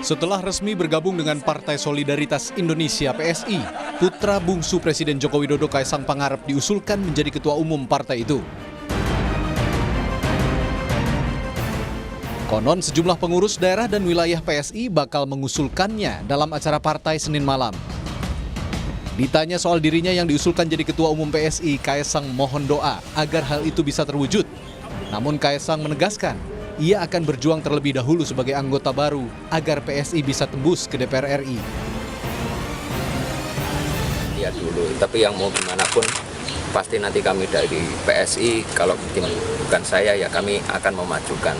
Setelah resmi bergabung dengan Partai Solidaritas Indonesia (PSI), putra bungsu Presiden Joko Widodo Kaesang Pangarep diusulkan menjadi ketua umum partai itu. Konon sejumlah pengurus daerah dan wilayah PSI bakal mengusulkannya dalam acara partai Senin malam. Ditanya soal dirinya yang diusulkan jadi ketua umum PSI, Kaesang mohon doa agar hal itu bisa terwujud. Namun Kaesang menegaskan, ia akan berjuang terlebih dahulu sebagai anggota baru agar PSI bisa tembus ke DPR RI. Ya dulu, tapi yang mau gimana pun pasti nanti kami dari PSI, kalau mungkin bukan saya ya kami akan memajukan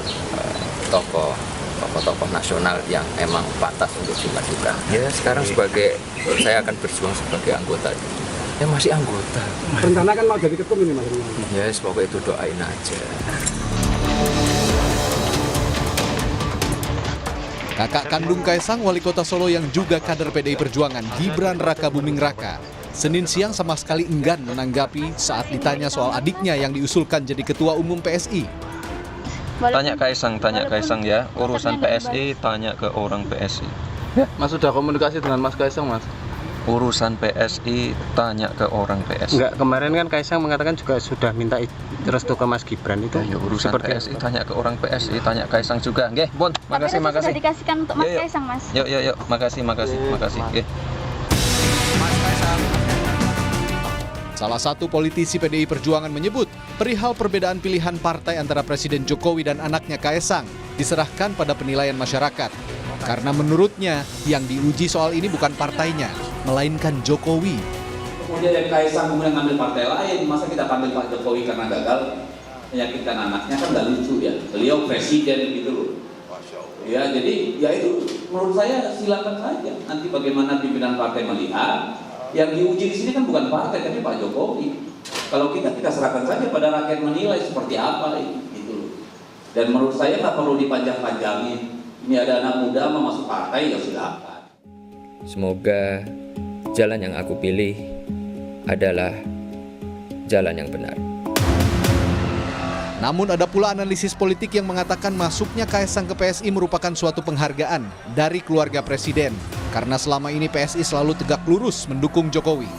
tokoh-tokoh nasional yang emang pantas untuk dimajukan. Ya sekarang saya akan berjuang sebagai anggota. Ya masih anggota. Rencana kan mau jadi ketum ini Mas? Ya semoga itu doain aja. Kakak kandung Kaesang, wali kota Solo yang juga kader PDI Perjuangan, Gibran Raka Buming Raka, Senin siang sama sekali enggan menanggapi saat ditanya soal adiknya yang diusulkan jadi ketua umum PSI. Tanya Kaesang ya, urusan PSI tanya ke orang PSI. Ya, Mas sudah komunikasi dengan Mas Kaesang, Mas? Urusan PSI tanya ke orang PSI. Enggak, kemarin kan Kaesang mengatakan juga sudah minta restu ke Mas Gibran itu. Ya, urusan PSI tanya ke orang PSI, tanya Kaesang juga. Nggih, Bun, makasih. Sudah dikasihkan untuk Mas Kaesang, Mas. Yuk, makasih. Nggih. Mas Kaesang. Salah satu politisi PDI Perjuangan menyebut perihal perbedaan pilihan partai antara Presiden Jokowi dan anaknya Kaesang diserahkan pada penilaian masyarakat. Karena menurutnya yang diuji soal ini bukan partainya, melainkan Jokowi. Kemudian yang Kaesang kemudian ngambil partai lain, masa kita ambil Pak Jokowi karena gagal meyakinkan anaknya, kan nggak lucu ya. Beliau presiden gitu loh. Ya jadi ya itu menurut saya silakan saja. Nanti bagaimana pimpinan partai melihat. Yang diuji di sini kan bukan partai tapi Pak Jokowi. Kalau kita serahkan saja pada rakyat menilai seperti apa gitu loh. Dan menurut saya nggak perlu dipanjang-panjangin. Ini ada anak muda mau masuk partai ya silakan. Semoga jalan yang aku pilih adalah jalan yang benar. Namun ada pula analisis politik yang mengatakan masuknya Kaesang ke PSI merupakan suatu penghargaan dari keluarga presiden. Karena selama ini PSI selalu tegak lurus mendukung Jokowi.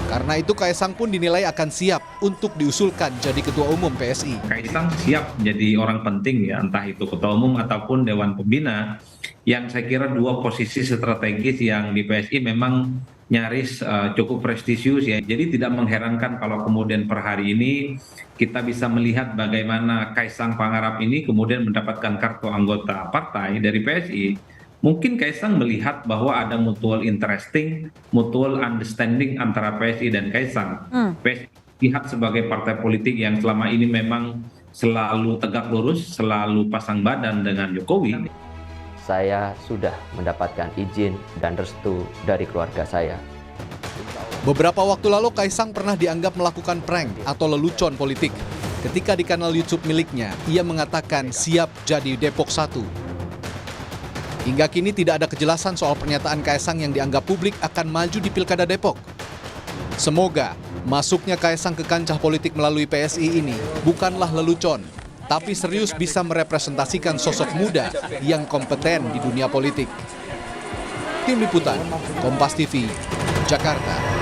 Karena itu Kaesang pun dinilai akan siap untuk diusulkan jadi ketua umum PSI. Kaesang siap menjadi orang penting ya, entah itu ketua umum ataupun Dewan Pembina, yang saya kira dua posisi strategis yang di PSI memang nyaris cukup prestisius ya. Jadi tidak mengherankan kalau kemudian per hari ini kita bisa melihat bagaimana Kaesang Pangarep ini kemudian mendapatkan kartu anggota partai dari PSI. Mungkin Kaesang melihat bahwa ada mutual understanding antara PSI dan Kaesang. PSI lihat sebagai partai politik yang selama ini memang selalu tegak lurus, selalu pasang badan dengan Jokowi. Saya sudah mendapatkan izin dan restu dari keluarga saya. Beberapa waktu lalu Kaesang pernah dianggap melakukan prank atau lelucon politik. Ketika di kanal YouTube miliknya, ia mengatakan siap jadi Depok 1. Hingga kini tidak ada kejelasan soal pernyataan Kaesang yang dianggap publik akan maju di Pilkada Depok. Semoga masuknya Kaesang ke kancah politik melalui PSI ini bukanlah lelucon, tapi serius bisa merepresentasikan sosok muda yang kompeten di dunia politik. Tim Liputan, Kompas TV, Jakarta.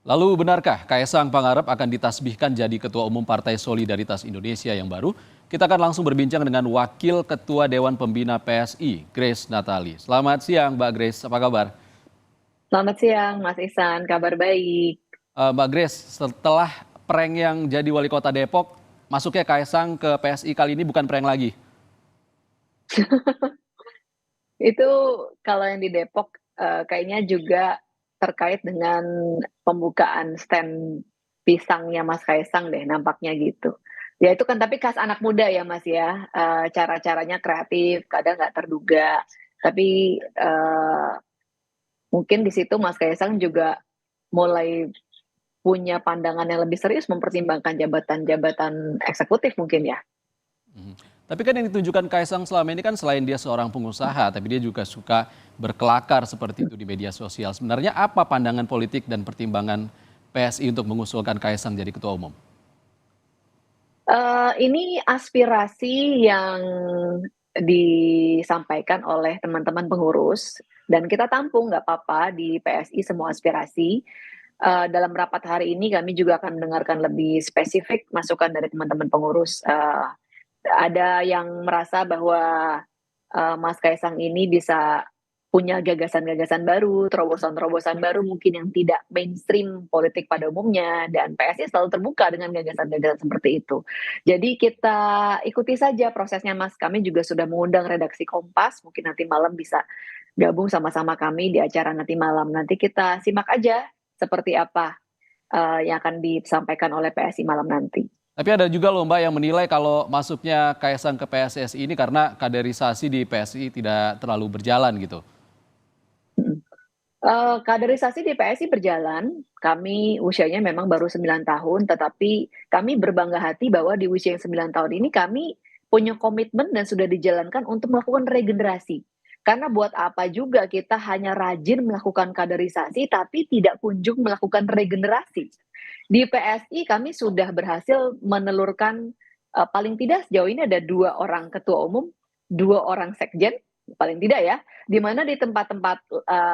Lalu benarkah Kaesang Pangarep akan ditasbihkan jadi Ketua Umum Partai Solidaritas Indonesia yang baru? Kita akan langsung berbincang dengan Wakil Ketua Dewan Pembina PSI, Grace Natali. Selamat siang Mbak Grace, apa kabar? Selamat siang Mas Ihsan, kabar baik. Mbak Grace, setelah prank yang jadi Wali Kota Depok, masuknya Kaesang ke PSI kali ini bukan prank lagi? Itu kalau yang di Depok kayaknya juga terkait dengan pembukaan stand pisangnya Mas Kaesang deh, nampaknya gitu. Ya itu kan tapi khas anak muda ya Mas ya, cara-caranya kreatif, kadang nggak terduga. Tapi mungkin di situ Mas Kaesang juga mulai punya pandangan yang lebih serius mempertimbangkan jabatan-jabatan eksekutif mungkin ya. Tapi kan yang ditunjukkan Kaesang selama ini kan selain dia seorang pengusaha, tapi dia juga suka berkelakar seperti itu di media sosial. Sebenarnya apa pandangan politik dan pertimbangan PSI untuk mengusulkan Kaesang jadi ketua umum? Ini aspirasi yang disampaikan oleh teman-teman pengurus dan kita tampung nggak apa-apa di PSI semua aspirasi. Dalam rapat hari ini kami juga akan mendengarkan lebih spesifik masukan dari teman-teman pengurus. Ada yang merasa bahwa Mas Kaisang ini bisa punya gagasan-gagasan baru, terobosan-terobosan baru mungkin yang tidak mainstream politik pada umumnya, dan PSI selalu terbuka dengan gagasan-gagasan seperti itu. Jadi kita ikuti saja prosesnya, Mas. Kami juga sudah mengundang redaksi Kompas, mungkin nanti malam bisa gabung sama-sama kami di acara nanti malam. Nanti kita simak aja seperti apa yang akan disampaikan oleh PSI malam nanti. Tapi ada juga loh Mbak yang menilai kalau masuknya Kaisang ke PSSI ini karena kaderisasi di PSI tidak terlalu berjalan gitu. Kaderisasi di PSI berjalan, kami usianya memang baru 9 tahun, tetapi kami berbangga hati bahwa di usia yang 9 tahun ini kami punya komitmen dan sudah dijalankan untuk melakukan regenerasi. Karena buat apa juga kita hanya rajin melakukan kaderisasi tapi tidak kunjung melakukan regenerasi. Di PSI kami sudah berhasil menelurkan paling tidak sejauh ini ada 2 orang ketua umum, 2 orang sekjen, paling tidak ya, di mana di tempat-tempat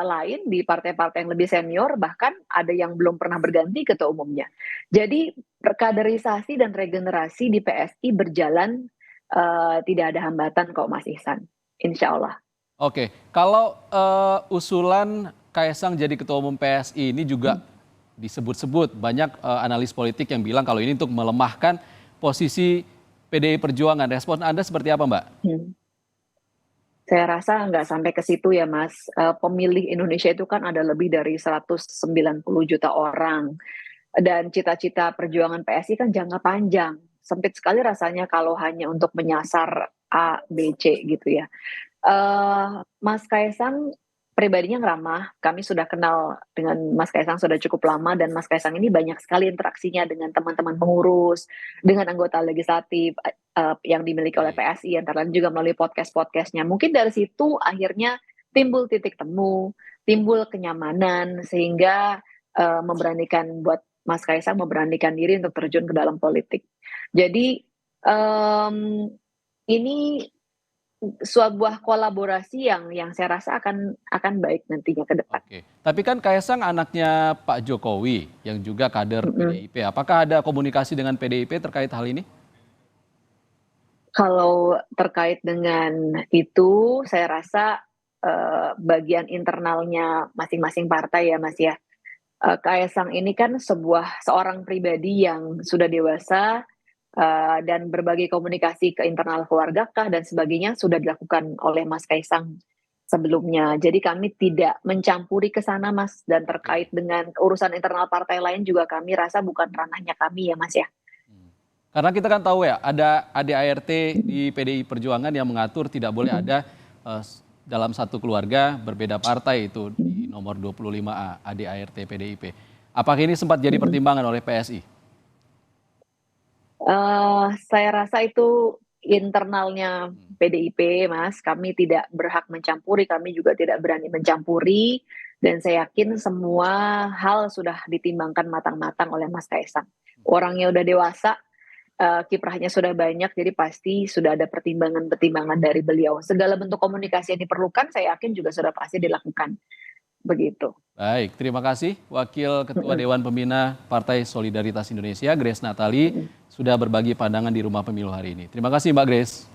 lain di partai-partai yang lebih senior bahkan ada yang belum pernah berganti ketua umumnya. Jadi kaderisasi dan regenerasi di PSI berjalan tidak ada hambatan kok Mas Ihsan, insya Allah. Oke, kalau usulan Kaisang jadi ketua umum PSI ini juga disebut-sebut banyak analis politik yang bilang kalau ini untuk melemahkan posisi PDI Perjuangan. Respon Anda seperti apa, Mbak? Saya rasa nggak sampai ke situ ya, Mas. Pemilih Indonesia itu kan ada lebih dari 190 juta orang. Dan cita-cita perjuangan PSI kan jangka panjang. Sempit sekali rasanya kalau hanya untuk menyasar A, B, C gitu ya. Mas Kaisang pribadinya ramah. Kami sudah kenal dengan Mas Kaisang sudah cukup lama dan Mas Kaisang ini banyak sekali interaksinya dengan teman-teman pengurus, dengan anggota legislatif yang dimiliki oleh PSI, antara lain juga melalui podcast-podcastnya. Mungkin dari situ akhirnya timbul titik temu, timbul kenyamanan sehingga memberanikan buat Mas Kaisang memberanikan diri untuk terjun ke dalam politik. Jadi ini sebuah kolaborasi yang saya rasa akan baik nantinya ke depan. Oke. Tapi kan Kaisang anaknya Pak Jokowi yang juga kader PDIP. Apakah ada komunikasi dengan PDIP terkait hal ini? Kalau terkait dengan itu, saya rasa bagian internalnya masing-masing partai ya Mas ya. Kaisang ini kan seorang pribadi yang sudah dewasa, dan berbagai komunikasi ke internal keluarga kah dan sebagainya sudah dilakukan oleh Mas Kaisang sebelumnya. Jadi kami tidak mencampuri ke sana Mas, dan terkait dengan urusan internal partai lain juga kami rasa bukan ranahnya kami ya Mas ya. Karena kita kan tahu ya ada ADART di PDI Perjuangan yang mengatur tidak boleh ada dalam satu keluarga berbeda partai, itu di nomor 25A ADART PDIP. Apakah ini sempat jadi pertimbangan oleh PSI? Saya rasa itu internalnya PDIP, Mas. Kami tidak berhak mencampuri, kami juga tidak berani mencampuri, dan saya yakin semua hal sudah ditimbangkan matang-matang oleh Mas Kaisang. Orangnya udah dewasa, kiprahnya sudah banyak, jadi pasti sudah ada pertimbangan-pertimbangan dari beliau. Segala bentuk komunikasi yang diperlukan, saya yakin juga sudah pasti dilakukan. Begitu. Baik, terima kasih Wakil Ketua Dewan Pembina Partai Solidaritas Indonesia, Grace Natali, sudah berbagi pandangan di Rumah Pemilu hari ini. Terima kasih Mbak Grace.